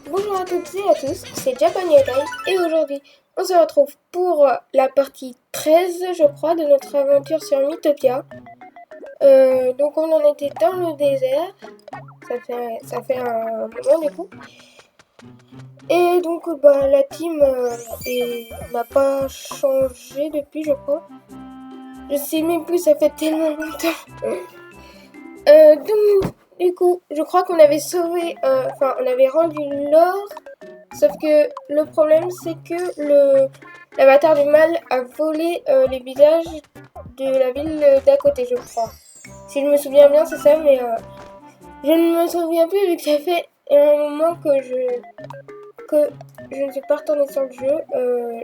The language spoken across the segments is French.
Bonjour à toutes et à tous, c'est Japanyakai et aujourd'hui on se retrouve pour la partie 13 je crois de notre aventure sur Mythopia. Donc on en était dans le désert, ça fait un moment du coup. Et donc la team n'a pas changé depuis je crois. Je sais même plus, ça fait tellement longtemps. Donc du coup je crois qu'on avait sauvé, on avait rendu l'or. Sauf que le problème, c'est que l'avatar du mal a volé les villages de la ville d'à côté, je crois. Si je me souviens bien, c'est ça, mais je ne me souviens plus vu que ça fait un moment que je ne suis pas retournée sur le jeu.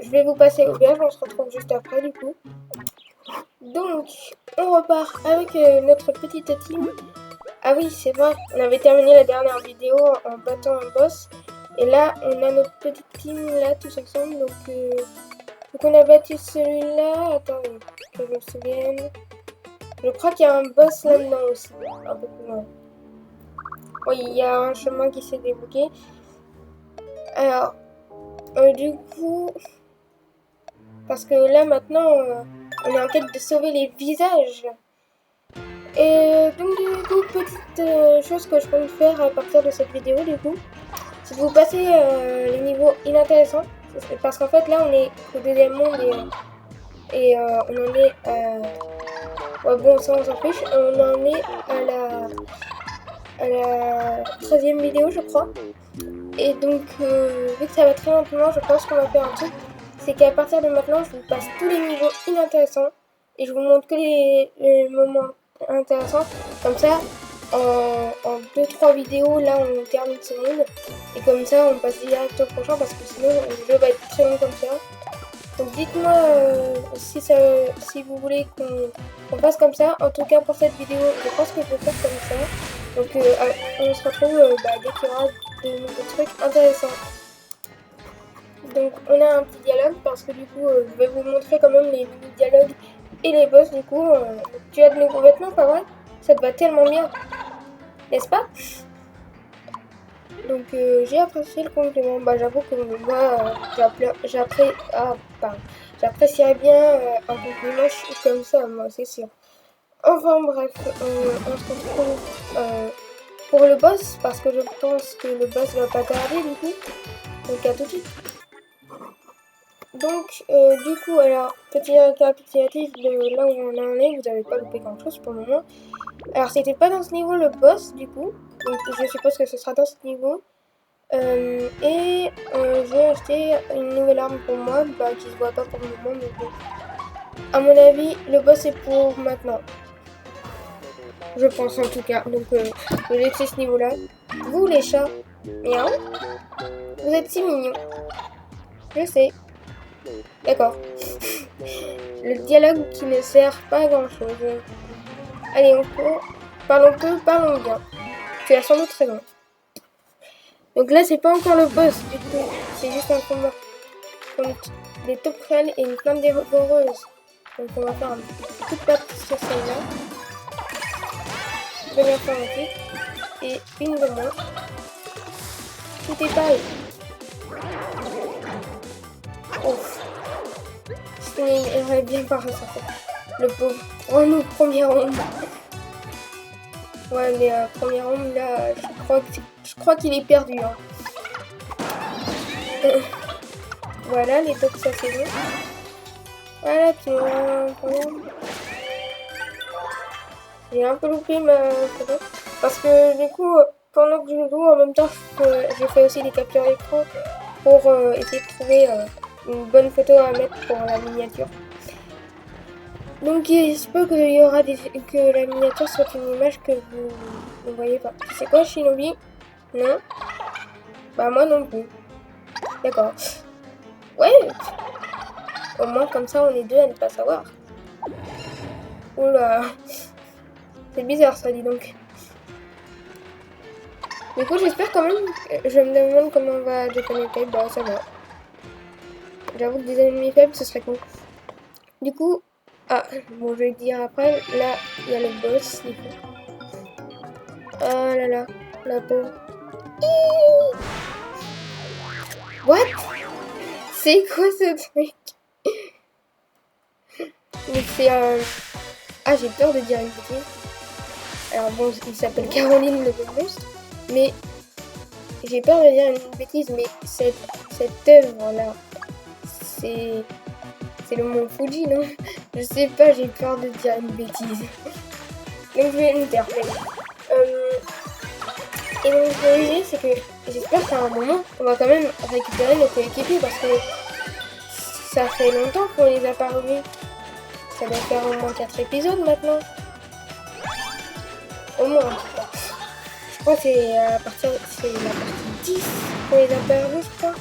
Je vais vous passer au village, on se retrouve juste après du coup. Donc, on repart avec notre petite team. Ah oui, c'est vrai, on avait terminé la dernière vidéo en battant un boss. Et là, on a notre petite team là, tous ensemble. Donc on a battu celui-là. Attendez, que je me souvienne. Je crois qu'il y a un boss là-dedans aussi, un peu plus loin. Oui, il y a un chemin qui s'est débloqué. Alors, du coup, parce que là maintenant, on est en quête de sauver les visages. Et donc du coup, petite chose que je compte faire à partir de cette vidéo, du coup, c'est de vous passer les niveaux inintéressants. Parce qu'en fait, là, on est au deuxième monde et on en est ouais, bon, ça, on s'en fiche. On en est à la 13e vidéo, je crois. Et donc, vu que ça va très lentement, je pense qu'on va faire un truc. C'est qu'à partir de maintenant, je vous passe tous les niveaux inintéressants. Et je vous montre que les moments intéressants. Comme ça, en 2-3 vidéos, là, on termine ce monde. Et comme ça, on passe direct au prochain parce que sinon, le jeu va être très long comme ça. Donc dites-moi si vous voulez qu'on fasse comme ça. En tout cas, pour cette vidéo, je pense que je vais faire comme ça. Donc on se retrouve dès qu'il y aura de nouveaux trucs intéressants. Donc on a un petit dialogue parce que du coup, je vais vous montrer quand même les mini-dialogues et les boss. Du coup, tu as de nouveaux vêtements, pas vrai? Ça te va tellement bien, n'est-ce pas? Donc j'ai apprécié le compliment. J'avoue que moi, j'apprécierais bien un compliment comme ça, moi, c'est sûr. Enfin bref, on se retrouve pour le boss, parce que je pense que le boss va pas tarder du coup. Donc à tout de suite. Donc du coup, alors, petit récapitulatif de là où on en est, vous n'avez pas loupé grand chose pour le moment. Alors c'était pas dans ce niveau le boss du coup, donc je suppose que ce sera dans ce niveau. J'ai acheté une nouvelle arme pour moi, qui se voit pas pour le moment, mais bon. À mon avis, le boss est pour maintenant. Je pense en tout cas. Donc, je vais laisser ce niveau-là. Vous, les chats, miaou, vous êtes si mignons. Je sais. D'accord. Le dialogue qui ne sert pas à grand-chose. Allez, on court. Parlons peu, parlons bien. Tu as sans doute raison. Donc là, c'est pas encore le boss, du coup. C'est juste un combat contre des toprelles et une flamme dévoreuse. Donc on va faire un petit coup de patte sur celle-là. Première fois ensuite. Et une de moins. Tout est pareil. Ouf. Il aurait bien pas ressorti. Le pauvre. Oh non, première ombre. Ouais, mais première ombre, là, je crois qu'il est perdu. Hein. Voilà, les tops, ça c'est bon. Voilà, puis j'ai un peu loupé ma photo. Parce que du coup, pendant que je joue, en même temps, je fais aussi des captures d'écran pour essayer de trouver une bonne photo à mettre pour la miniature. Donc il se peut que la miniature soit une image que vous ne voyez pas. C'est quoi Shinobi? Non? Bah moi non plus. D'accord. Ouais. Au moins comme ça on est deux à ne pas savoir. Oula. C'est bizarre ça, dis donc. Du coup j'espère quand même. Je me demande comment va Japan Tape. Bah ça va. J'avoue que des ennemis faibles ce serait cool. Du coup. Ah, bon je vais le dire après. Là, il y a le boss du coup. Ah là là. La pauvre. What? C'est quoi ce truc? Mais c'est un... Ah, j'ai peur de dire une bêtise. Alors bon, il s'appelle Caroline le monstre, mais j'ai peur de dire une bêtise, mais cette œuvre-là, c'est le mont Fuji, non? Je sais pas, j'ai peur de dire une bêtise. Donc je vais me taire. Et donc l'idée, c'est que j'espère qu'à un moment, on va quand même récupérer nos coéquipiers parce que ça fait longtemps qu'on les a pas revus. Ça doit faire au moins 4 épisodes maintenant. Au moins, en tout cas. Je crois que c'est la partie 10 qu'on les a pas revus, je crois.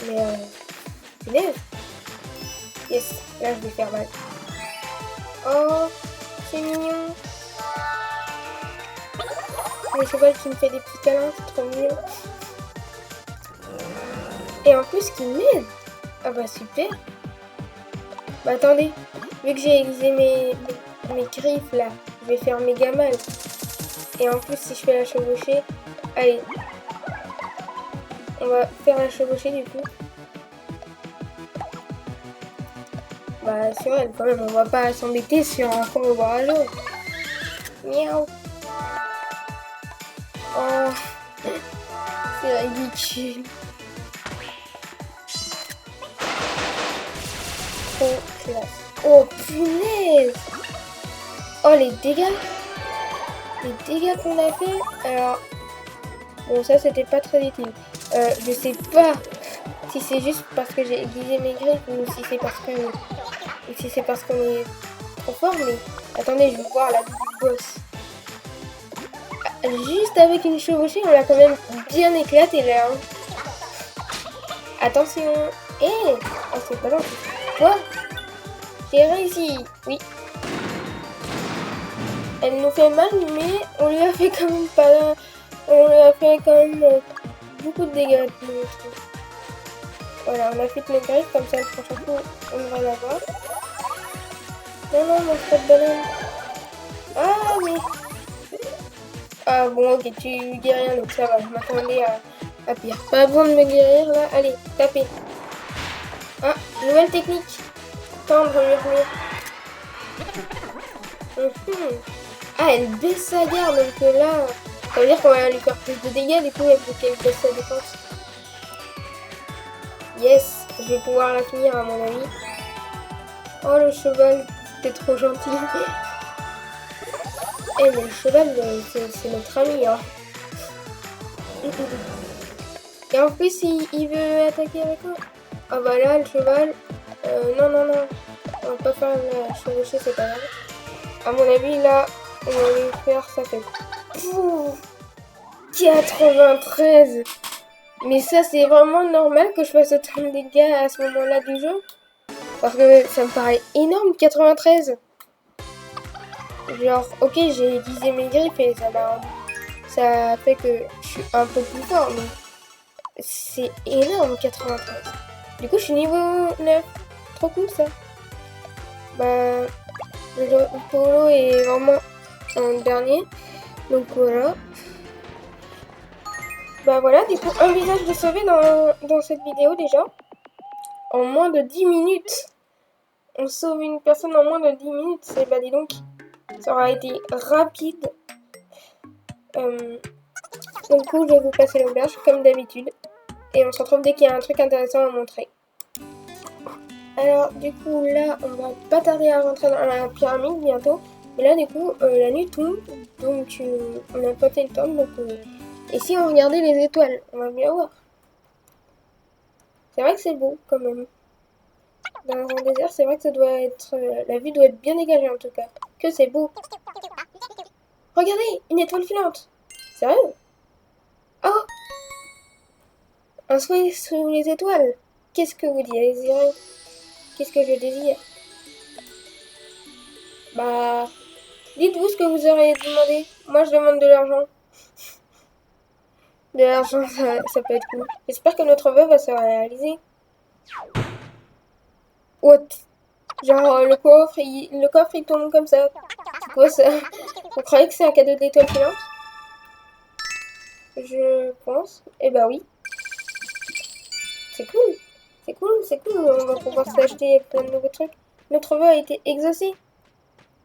Mais punaise. Yes, là je vais faire mal. Oh, c'est mignon. Le cheval qui me fait des petits câlins, c'est trop mignon. Et en plus, qui m'aide. Ah bah super. Bah attendez, vu que j'ai aiguisé mes griffes là, je vais faire méga mal. Et en plus, si je fais la chevauchée, allez. On va faire la chevauchée du coup. Bah sur elle quand même, on va pas s'embêter sur un combo barrageur. Miaou. Oh, c'est ridicule. Trop classe. Oh punaise. Oh les dégâts. Les dégâts qu'on a fait. Alors, bon ça c'était pas très utile. Je sais pas si c'est juste parce que j'ai aiguisé mes griffes ou si c'est parce qu'on est trop fort, mais attendez, je vais voir la vie du boss. Juste avec une chevauchée, on l'a quand même bien éclaté là. Hein. Attention. Oh, c'est pas long. Quoi? J'ai réussi. Oui. Elle nous fait mal, mais on lui a fait quand même pas... On lui a fait quand même beaucoup de dégâts. Voilà, on a fait nos griffes, comme ça le prochain coup, on va l'avoir. Non, mon pas de banane. Ah, mais... Ah bon, ok, tu guéris rien, donc ça va. Je m'attendais à pire. Pas besoin de me guérir, là. Allez, tapez. Ah, nouvelle technique. Tendre, murmure. Ah, elle baisse sa garde, donc là... Ça veut dire qu'on va lui faire plus de dégâts, du coup, il faut qu'elle baisse sa défense. Yes, je vais pouvoir la finir, à mon avis. Oh, le cheval, c'était trop gentil. Eh mais le cheval, c'est notre ami, hein. Et en plus, il veut attaquer avec moi. Ah bah là, le cheval... non. On va pas faire la chevauchée, c'est pas grave. À mon avis, là, on va lui faire sa tête. 93. Mais ça, c'est vraiment normal que je fasse autant de dégâts à ce moment-là du jeu. Parce que ça me paraît énorme, 93. Genre, ok, j'ai aiguisé mes griffes et ça fait que je suis un peu plus fort, mais c'est énorme, 93. Du coup, je suis niveau 9. Trop cool, ça. Bah, le polo est vraiment en dernier. Donc, voilà. Bah, voilà, du coup, un visage de sauvé dans cette vidéo, déjà. En moins de 10 minutes. On sauve une personne en moins de 10 minutes. C'est, bah, dis donc... Ça aura été rapide. Du coup, je vais vous passer l'auberge comme d'habitude. Et on se retrouve dès qu'il y a un truc intéressant à montrer. Alors, du coup, là, on va pas tarder à rentrer dans la pyramide bientôt. Et là, du coup, la nuit tombe. Donc, on n'a pas fait le temps. Donc, et si on regardait les étoiles, on va bien voir. C'est vrai que c'est beau, quand même. Dans un désert, c'est vrai que ça doit être... la vue doit être bien dégagée, en tout cas. Que c'est beau. Regardez, une étoile filante. Sérieux? Oh! Un souhait sous les étoiles. Qu'est-ce que vous désirez? Qu'est-ce que je désire? Bah... Dites-vous ce que vous auriez demandé. Moi, je demande de l'argent. De l'argent, ça peut être cool. J'espère que notre vœu va se réaliser. What? Genre, le coffre, il tombe comme ça. C'est quoi ça? Vous croyez que c'est un cadeau d'étoile filante? Je pense. Eh bah oui. C'est cool. C'est cool, c'est cool. On va pouvoir s'acheter plein de nouveaux trucs. Notre vœu a été exaucé.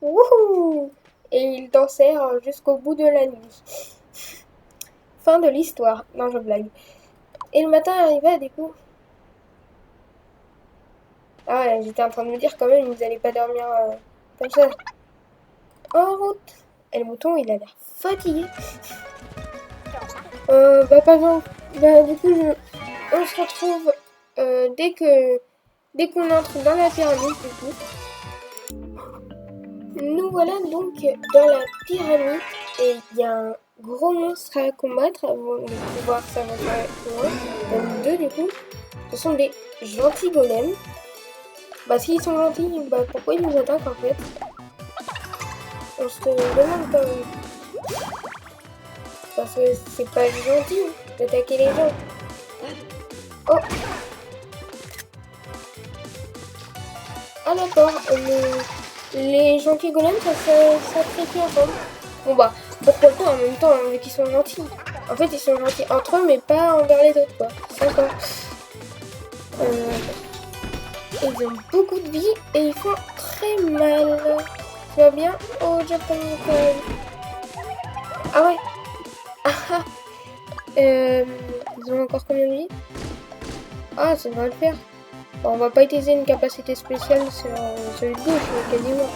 Wouhou! Et ils dansèrent jusqu'au bout de la nuit. Fin de l'histoire. Non, je blague. Et le matin arriva, du coup. Ah ouais, j'étais en train de me dire quand même, ils n'allaient pas dormir comme ça. En route. Et le mouton, il a l'air fatigué. Bah, pas bon. Bah, du coup, on se retrouve dès qu'on entre dans la pyramide, du coup. Nous voilà donc dans la pyramide et il y a un gros monstre à combattre avant de pouvoir s'avancer loin. Même deux, du coup. Ce sont des gentils golems. Bah, s'ils sont gentils, bah, pourquoi ils nous attaquent en fait? On se demande quand même. Parce que c'est pas gentil d'attaquer les gens. Oh! Ah d'accord, les gentils golems, ça sacrifie ensemble. Bon bah, pourquoi pas en même temps, vu qu'ils sont gentils. En fait, ils sont gentils entre eux, mais pas envers les autres, quoi. C'est sympa. Ils ont beaucoup de vie et ils font très mal. Tu vas bien au Japon quand même. Ah ouais. Ils ont encore combien de vie? Ah, ça va le faire. Bon, on va pas utiliser une capacité spéciale sur celui de gauche, quasiment.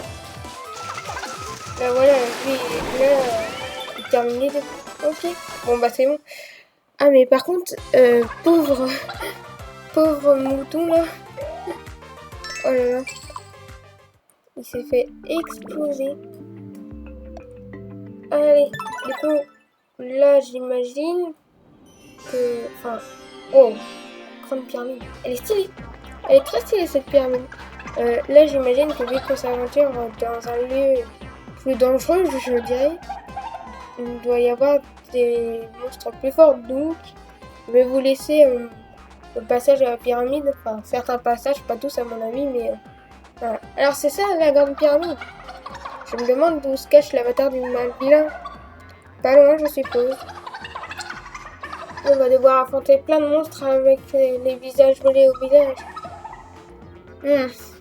Là voilà, lui, là, il termine les deux. Ok. Bon bah c'est bon. Ah mais par contre, pauvre mouton là. Oh là là. Il s'est fait exploser. Allez, du coup, là j'imagine que... Enfin... Oh, grande pyramide. Elle est stylée. Elle est très stylée cette pyramide. Là j'imagine que vu qu'on s'aventure dans un lieu plus dangereux, je dirais, il doit y avoir des monstres plus forts. Donc, je vais vous laisser le passage à la pyramide. Enfin, certains passages, pas tous à mon avis, mais... voilà. Alors c'est ça la grande pyramide. Je me demande d'où se cache l'avatar du mal vilain. Pas loin, je suppose. On va devoir affronter plein de monstres avec les visages volés au village.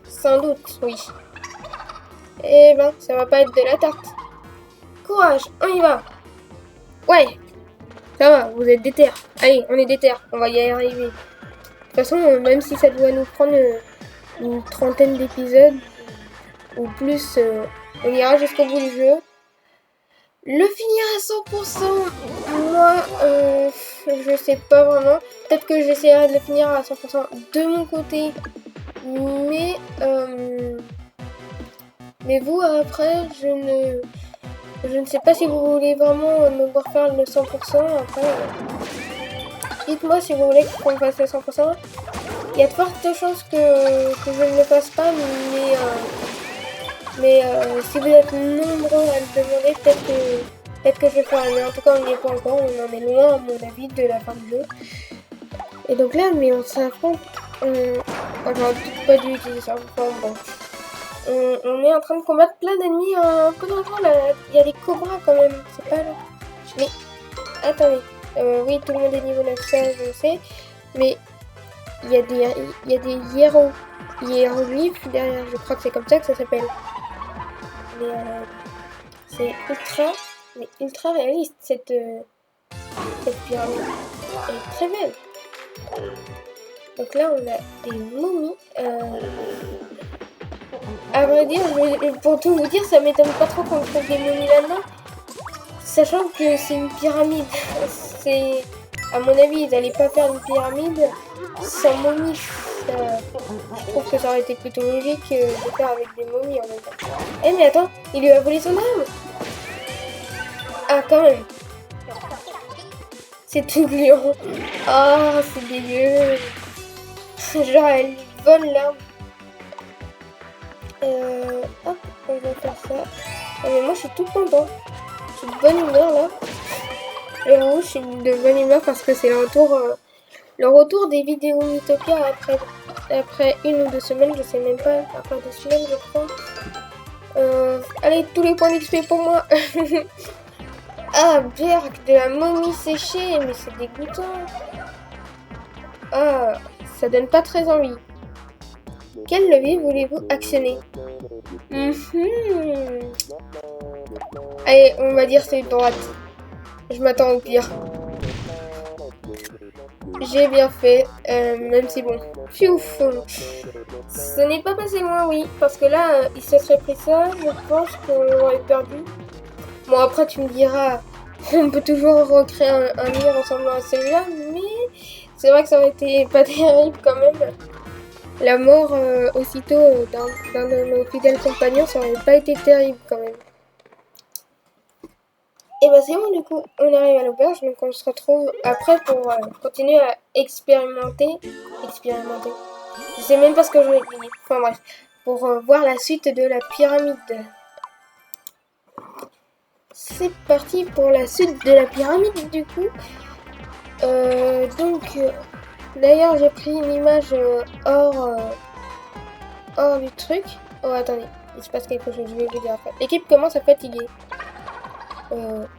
Sans doute, oui. Eh ben, ça va pas être de la tarte. Courage, on y va. Ouais, ça va, vous êtes déter. Allez, on est déter, on va y arriver. De toute façon, même si ça doit nous prendre une trentaine d'épisodes ou plus, on ira jusqu'au bout du jeu. Le finir à 100%, moi, je sais pas vraiment. Peut-être que j'essaierai de le finir à 100% de mon côté. Mais vous, après, je ne sais pas si vous voulez vraiment me voir faire le 100%. Après, dites-moi si vous voulez qu'on fasse le 100%. Il y a de fortes chances que je ne le fasse pas, mais si vous êtes nombreux à le demander, peut-être que je le ferai. Mais en tout cas, on n'y est pas encore. On en est loin, à mon avis, de la fin du jeu. Et donc là, mais on s'affronte. J'aurais peut-être pas dû utiliser ça. Enfin, bon. On est en train de combattre plein d'ennemis un peu dangereux là. Il y a des cobras quand même. C'est pas là. Mais attendez. Oui, tout le monde est niveau 9, ça je sais. Mais il y a des hiéroglyphes derrière. Je crois que c'est comme ça que ça s'appelle. Mais c'est ultra réaliste cette pyramide. Elle est très belle. Donc là, on a des momies. À vrai dire, pour tout vous dire, ça m'étonne pas trop qu'on trouve des momies là-dedans. Sachant que c'est une pyramide. À mon avis, ils n'allaient pas faire une pyramide sans momies. Je trouve que ça aurait été plutôt logique de faire avec des momies en même temps. Eh mais attends, il lui a volé son âme. Ah, quand même. C'est tout gluant. Ah, c'est dégueu. Genre, elle lui vole l'âme. Hop, on va faire ça. Ah, mais moi, je suis toute contente. Je suis de bonne humeur, là. J'avoue, je suis de bonne humeur parce que c'est le retour des vidéos Mythopia après 1 ou 2 semaines, je sais même pas. Après 2 semaines, je crois. Allez, tous les points d'XP pour moi. Ah, berk, de la momie séchée, mais c'est dégoûtant. Ah, ça donne pas très envie. Quel levier voulez-vous actionner? Allez, on va dire c'est droite. Je m'attends au pire. J'ai bien fait, même si bon. Piouf. Ce n'est pas passé loin, oui. Parce que là, il se serait pris ça, je pense qu'on aurait perdu. Bon, après, tu me diras, on peut toujours recréer un mur ressemblant à celui-là, mais c'est vrai que ça aurait été pas terrible quand même. La mort aussitôt d'un de nos fidèles compagnons, ça aurait pas été terrible quand même. Et bah c'est bon, du coup, on arrive à l'auberge, donc on se retrouve après pour continuer à expérimenter. Je sais même pas ce que je vais dire. Enfin bref, pour voir la suite de la pyramide. C'est parti pour la suite de la pyramide, du coup. D'ailleurs, j'ai pris une image hors du truc. Oh, attendez, il se passe quelque chose, je vais vous dire après. L'équipe commence à fatiguer.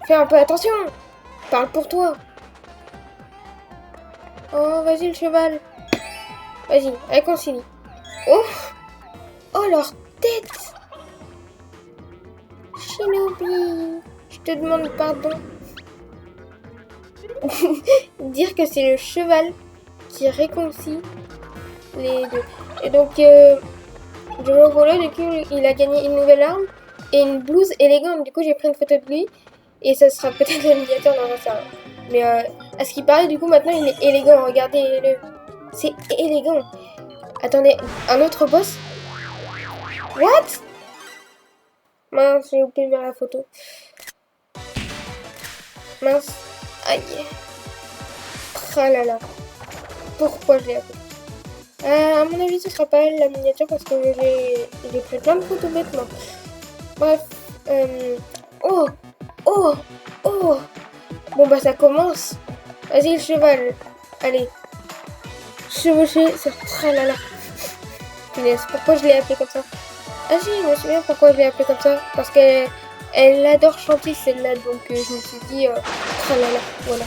Fais un peu attention. Parle pour toi. Oh, vas-y le cheval. Vas-y, réconcilie. Oh, oh leur tête. Shinobi, je te demande pardon. Dire que c'est le cheval qui réconcilie les deux. Et donc, Jomogoro, du coup, il a gagné une nouvelle arme et une blouse élégante. Du coup, j'ai pris une photo de lui. Et ça sera peut-être le médiateur dans la salle. Mais à ce qui paraît, du coup, maintenant, il est élégant. Regardez-le. C'est élégant. Attendez, un autre boss? What? Mince, j'ai oublié de mettre la photo. Mince. Aïe. Ah là là. Pourquoi je l'ai appelé? À mon avis, ce sera pas elle, la miniature, parce que j'ai pris plein de photos bêtement. Bref. Oh! Oh! Oh! Bon bah ça commence. Vas-y le cheval. Allez. Chevaucher sur tralala. Punaise, pourquoi je l'ai appelé comme ça? Ah si, je me souviens pourquoi je l'ai appelé comme ça. Parce qu'elle adore chanter celle-là, donc je me suis dit tralala, voilà.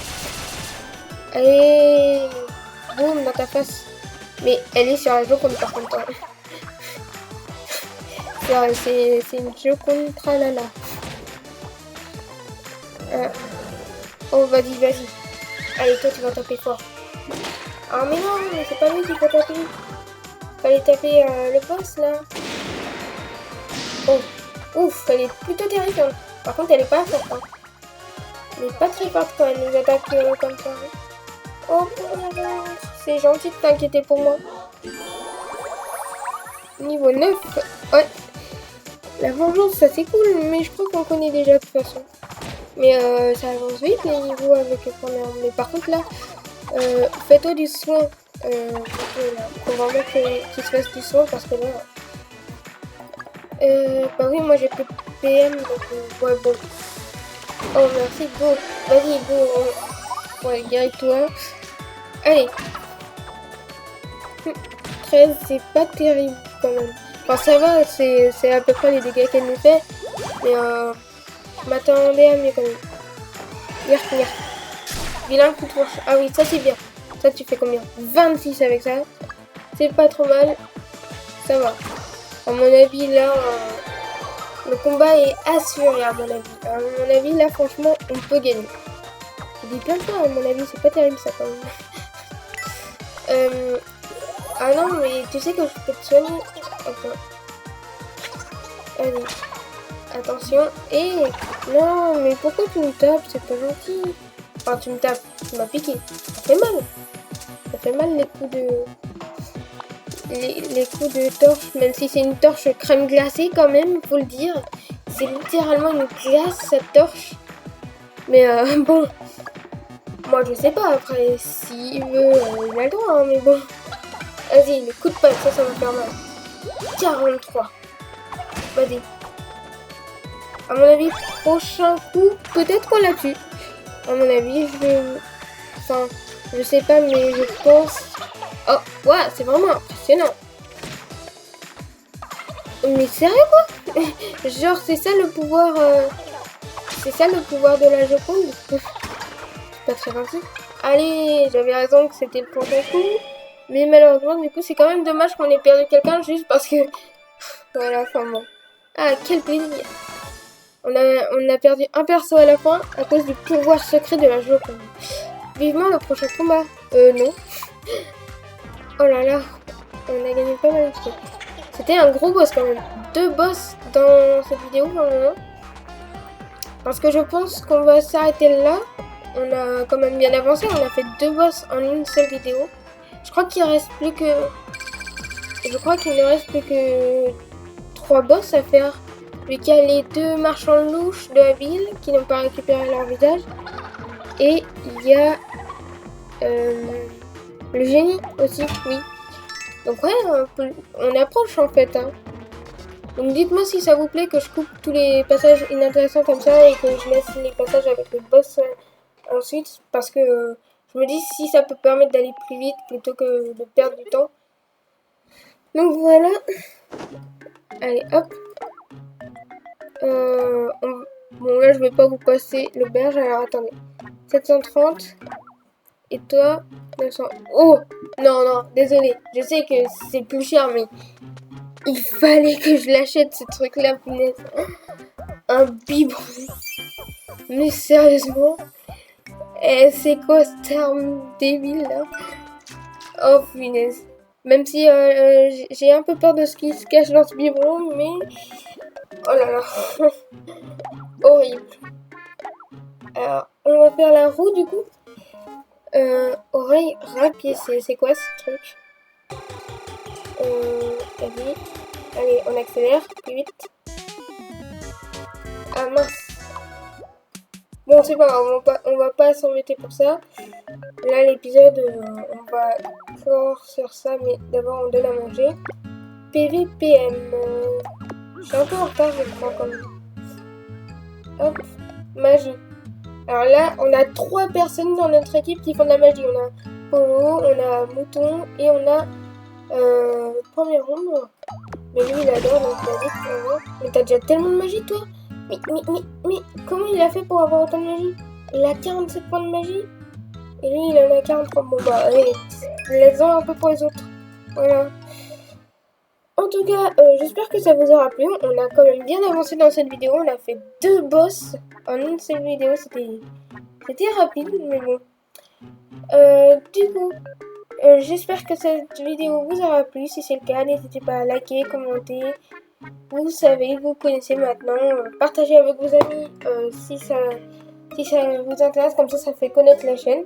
Allez, boum dans ta face. Mais elle est sur la Joconde par contre. C'est une Joconde tralala. Oh vas-y, vas-y. Allez, toi tu vas taper fort. Ah mais non, mais c'est pas lui qui faut taper. Fallait taper le boss là. Oh, ouf, elle est plutôt terrifiante. Par contre, elle est pas forte. Hein. Elle est pas très forte quand elle nous attaque comme ça. Hein. Oh, c'est gentil de t'inquiéter pour moi. Niveau 9. Ouais. La vengeance, ça c'est cool, mais je crois qu'on connaît déjà de toute façon. Mais ça avance vite les niveaux avec les premières. Mais par contre là, fais-toi du soin. Faut vraiment qu'il se fasse du soin parce que là. Bah oui, moi j'ai plus de PM donc ouais, bon. Oh merci, go. Vas-y, go. Ouais, direct-toi. Allez. 13, c'est pas terrible quand même. Enfin, ça va, c'est à peu près les dégâts qu'elle nous fait. Mais je m'attendais à mieux quand même. Merde. Vilain coup de fourche. Ah oui, ça c'est bien. Ça, tu fais combien? 26 avec ça. C'est pas trop mal. Ça va. À mon avis, là, le combat est assuré, à mon avis. À mon avis, là, franchement, on peut gagner. Je dis plein de fois, à mon avis, c'est pas terrible, ça, quand même. Ah non, mais tu sais que je peux te soigner. Attends. Allez. Attention. Et non, mais pourquoi tu me tapes? C'est pas gentil. Enfin, tu me tapes. Tu m'as piqué. Ça fait mal. Ça fait mal les coups de... Les coups de torche, même si c'est une torche crème glacée quand même, faut le dire. C'est littéralement une glace, cette torche. Mais bon, moi je sais pas, après, s'il veut, il a le droit, hein, mais bon. Vas-y, le coup de patte, ça va faire mal. 43. Vas-y. À mon avis, prochain coup, peut-être qu'on la tue. À mon avis, Enfin, je sais pas, mais je pense... Oh, ouais, c'est vraiment impressionnant. Mais sérieux quoi? Genre, c'est ça le pouvoir... C'est ça le pouvoir de la Joconde? C'est pas très gentil. Allez, j'avais raison que c'était le prochain coup. Mais malheureusement, du coup, c'est quand même dommage qu'on ait perdu quelqu'un juste parce que... Voilà, enfin bon. Ah, quel plaisir. On a perdu un perso à la fin à cause du pouvoir secret de la Joconde. Vivement le prochain combat. Non. Oh là là, on a gagné pas mal de trucs. C'était un gros boss quand même. 2 boss dans cette vidéo pour le moment. Parce que je pense qu'on va s'arrêter là. On a quand même bien avancé. On a fait 2 boss en une seule vidéo. Je crois qu'il reste plus que... Je crois qu'il ne reste plus que 3 boss à faire. Vu qu'il y a les 2 marchands louches de la ville qui n'ont pas récupéré leur visage. Et il y a le génie aussi, oui. Donc ouais, on approche en fait. Hein. Donc dites-moi si ça vous plaît que je coupe tous les passages inintéressants comme ça et que je laisse les passages avec le boss ensuite. Parce que je me dis si ça peut permettre d'aller plus vite plutôt que de perdre du temps. Donc voilà. Allez, hop. Bon là je vais pas vous passer l'auberge, alors attendez. 730. Et toi 900. Oh non, non, désolé. Je sais que c'est plus cher, mais il fallait que je l'achète ce truc là, punaise. Un biberon. Mais sérieusement, c'est quoi ce terme débile là? Oh punaise. Même si j'ai un peu peur de ce qui se cache dans ce biberon, mais... Oh là là. Horrible. Alors, on va faire la roue du coup. Oreille rapide, c'est quoi ce truc? Allez, on accélère plus vite. Ah mince. Bon, c'est pas grave, on va pas s'embêter pour ça. Là, l'épisode, on va clore sur ça, mais d'abord on donne à manger. PVPM. Je suis un peu en retard, je crois, quand même. Hop, magie. Alors là, on a 3 personnes dans notre équipe qui font de la magie. On a Polo, on a Mouton et on a premier ronde. Mais lui, il adore, donc il a dit qu'on va voir. Mais t'as déjà tellement de magie, toi? Mais comment il a fait pour avoir autant de magie? Il a 47 points de magie. Et lui, il en a 43. Bon, bah, allez, laisse-en un peu pour les autres. Voilà. En tout cas, j'espère que ça vous aura plu. On a quand même bien avancé dans cette vidéo. On a fait 2 boss en une seule vidéo. C'était rapide, mais bon. Du coup, j'espère que cette vidéo vous aura plu. Si c'est le cas, n'hésitez pas à liker, commenter. Vous savez, vous connaissez maintenant. Partagez avec vos amis si ça vous intéresse. Comme ça fait connaître la chaîne.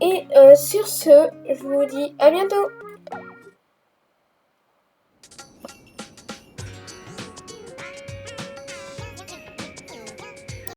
Et sur ce, je vous dis à bientôt.